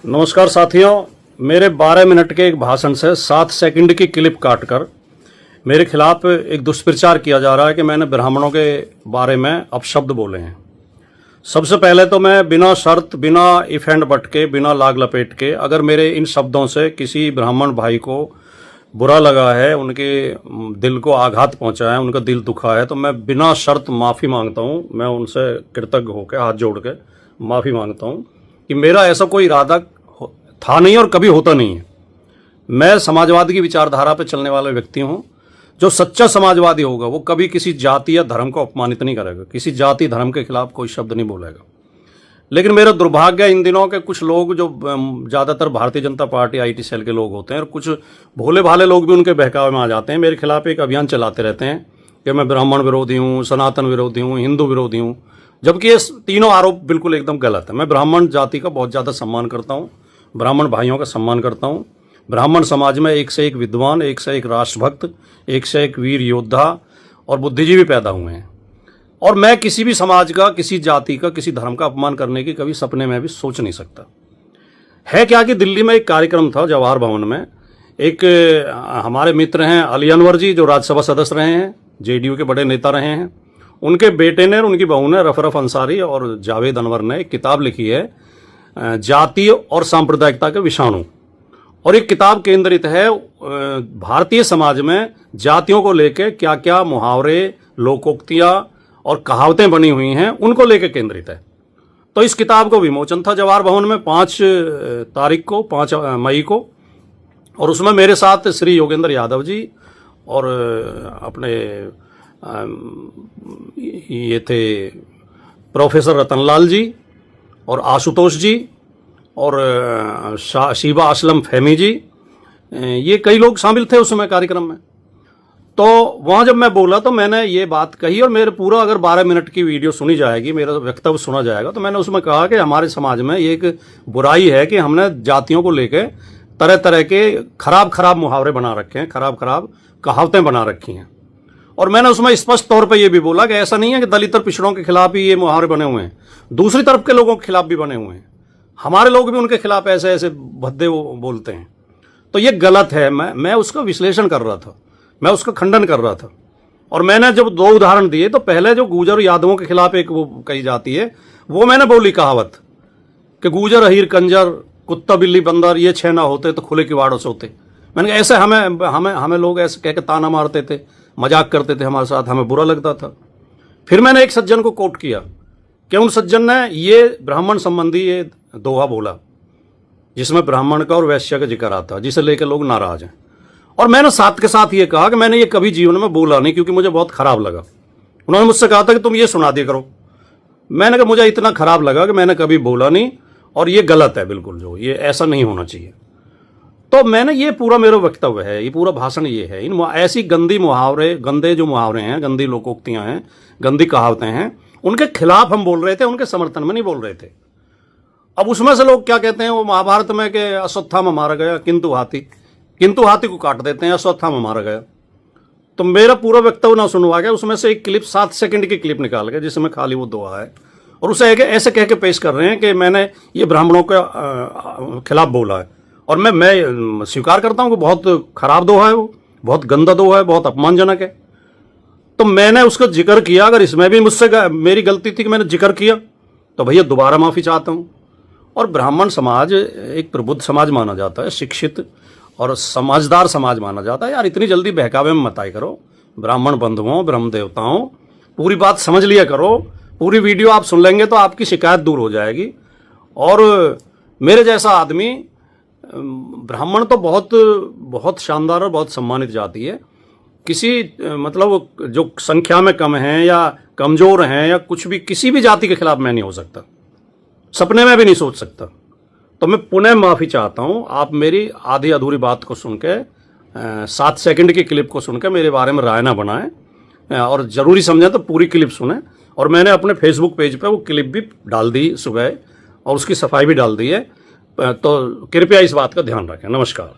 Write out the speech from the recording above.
नमस्कार साथियों, मेरे 12 मिनट के एक भाषण से 7 सेकंड की क्लिप काटकर मेरे खिलाफ एक दुष्प्रचार किया जा रहा है कि मैंने ब्राह्मणों के बारे में अपशब्द बोले हैं। सबसे पहले तो मैं बिना शर्त, बिना इफ एंड बट के, बिना लाग लपेट के, अगर मेरे इन शब्दों से किसी ब्राह्मण भाई को बुरा लगा है, उनके दिल को आघात पहुंचा है, उनका दिल दुखा है, तो मैं बिना शर्त माफ़ी मांगता हूं। मैं उनसे कृतज्ञ होकर हाथ जोड़ के माफ़ी मांगता हूं कि मेरा ऐसा कोई इरादा था नहीं और कभी होता नहीं है। मैं समाजवाद की विचारधारा पर चलने वाला व्यक्ति हूं। जो सच्चा समाजवादी होगा वो कभी किसी जाति या धर्म को अपमानित नहीं करेगा, किसी जाति धर्म के खिलाफ कोई शब्द नहीं बोलेगा। लेकिन मेरा दुर्भाग्य इन दिनों के कुछ लोग, जो ज़्यादातर Bharatiya Janata party IT cell के लोग होते हैं, और कुछ भोले भाले लोग भी उनके बहकावे में आ जाते हैं, मेरे खिलाफ एक अभियान चलाते रहते हैं कि मैं ब्राह्मण विरोधी हूँ, सनातन विरोधी हूँ, हिंदू विरोधी हूँ, जबकि ये तीनों आरोप बिल्कुल एकदम गलत है। मैं ब्राह्मण जाति का बहुत ज़्यादा सम्मान करता हूँ, ब्राह्मण भाइयों का सम्मान करता हूँ। ब्राह्मण समाज में एक से एक विद्वान, एक से एक राष्ट्रभक्त, एक से एक वीर योद्धा और बुद्धिजीवी पैदा हुए हैं, और मैं किसी भी समाज का, किसी जाति का, किसी धर्म का अपमान करने की कभी सपने में भी सोच नहीं सकता। है क्या कि दिल्ली में एक कार्यक्रम था जवाहर भवन में। एक हमारे मित्र हैं अली अनवर जी, जो राज्यसभा सदस्य रहे हैं, JDU के बड़े नेता रहे हैं, उनके बेटे ने और उनकी बहू ने, रफरफ अंसारी और जावेद अनवर ने, एक किताब लिखी है जातीय और सांप्रदायिकता के विषाणु। और एक किताब केंद्रित है भारतीय समाज में जातियों को लेकर क्या क्या मुहावरे, लोकोक्तियाँ और कहावतें बनी हुई हैं, उनको लेकर केंद्रित है। तो इस किताब को विमोचन था जवाहर भवन में 5 तारीख को, 5 मई को, और उसमें मेरे साथ श्री योगेंद्र यादव जी और अपने ये थे प्रोफेसर रतनलाल जी और आशुतोष जी और शीबा असलम फहमी जी, ये कई लोग शामिल थे उसमें कार्यक्रम में। तो वहाँ जब मैं बोला तो मैंने ये बात कही, और मेरे पूरा अगर 12 मिनट की वीडियो सुनी जाएगी, मेरा वक्तव्य सुना जाएगा, तो मैंने उसमें कहा कि हमारे समाज में ये एक बुराई है कि हमने जातियों को लेकर तरह तरह के खराब मुहावरे बना रखे हैं, खराब कहावतें बना रखी हैं। और मैंने उसमें स्पष्ट तौर पर यह भी बोला कि ऐसा नहीं है कि दलित और पिछड़ों के खिलाफ ही ये मुहावरे बने हुए हैं, दूसरी तरफ के लोगों के खिलाफ भी बने हुए हैं। हमारे लोग भी उनके खिलाफ ऐसे ऐसे भद्दे बोलते हैं। तो ये गलत है। मैं उसका विश्लेषण कर रहा था, मैं उसका खंडन कर रहा था। और मैंने जब 2 उदाहरण दिए, तो पहले जो गुर्जर यादवों के खिलाफ एक वो कही जाती है, वो मैंने बोली कहावत कि गुर्जर अहीर कंजर, कुत्ता बिल्ली बंदर, ये 6 ना होते तो खुले किवाड़ों से होते। मैंने कहा ऐसे हमें लोग ऐसे कह के ताना मारते थे, मजाक करते थे हमारे साथ, हमें बुरा लगता था। फिर मैंने एक सज्जन को कोट किया कि उन सज्जन ने ये ब्राह्मण संबंधी ये दोहा बोला जिसमें ब्राह्मण का और वैश्य का जिक्र आता, जिसे लेकर लोग नाराज हैं। और मैंने साथ के साथ ये कहा कि मैंने ये कभी जीवन में बोला नहीं, क्योंकि मुझे बहुत खराब लगा। उन्होंने मुझसे कहा था कि तुम ये सुना दिया करो। मैंने कहा मुझे इतना खराब लगा कि मैंने कभी बोला नहीं, और ये गलत है बिल्कुल, जो ये ऐसा नहीं होना चाहिए। तो मैंने ये पूरा मेरा वक्तव्य है, ये पूरा भाषण ये है। इन ऐसी गंदी मुहावरे, गंदे जो मुहावरे हैं, गंदी लोकोक्तियाँ हैं, गंदी कहावतें हैं, उनके खिलाफ हम बोल रहे थे, उनके समर्थन में नहीं बोल रहे थे। अब उसमें से लोग क्या कहते हैं, वो महाभारत में कि अश्वत्थामा मारा गया, किंतु हाथी को काट देते हैं, अश्वत्थामा मारा गया। तो मेरा पूरा वक्तव्य ना सुनवा गया, उसमें से एक क्लिप 7 सेकंड की क्लिप निकाल के, जिसमें खाली वो दोहा है, और उसे ऐसे कह के पेश कर रहे हैं कि मैंने ये ब्राह्मणों के खिलाफ बोला है। और मैं स्वीकार करता हूँ कि बहुत खराब दोहा है, वो बहुत गंदा दोहा है, बहुत अपमानजनक है। तो मैंने उसका जिक्र किया। अगर इसमें भी मुझसे मेरी गलती थी कि मैंने जिक्र किया, तो भैया दोबारा माफ़ी चाहता हूँ। और ब्राह्मण समाज एक प्रबुद्ध समाज माना जाता है, शिक्षित और समझदार समाज माना जाता है। यार इतनी जल्दी बहकावे में मत आया करो। ब्राह्मण बंधुओं, ब्रह्म देवताओं, पूरी बात समझ लिया करो। पूरी वीडियो आप सुन लेंगे तो आपकी शिकायत दूर हो जाएगी। और मेरे जैसा आदमी, ब्राह्मण तो बहुत शानदार और बहुत सम्मानित जाति है। किसी मतलब जो संख्या में कम हैं या कमज़ोर हैं या कुछ भी, किसी भी जाति के खिलाफ मैं नहीं हो सकता, सपने में भी नहीं सोच सकता। तो मैं पुनः माफ़ी चाहता हूँ। आप मेरी आधी अधूरी बात को सुन के, 7 सेकंड की क्लिप को सुन के मेरे बारे में राय ना बनाएं, और ज़रूरी समझें तो पूरी क्लिप सुने। और मैंने अपने फेसबुक पेज पे वो क्लिप भी डाल दी सुबह, और उसकी सफाई भी डाल दी है। तो कृपया इस बात का ध्यान रखें। नमस्कार।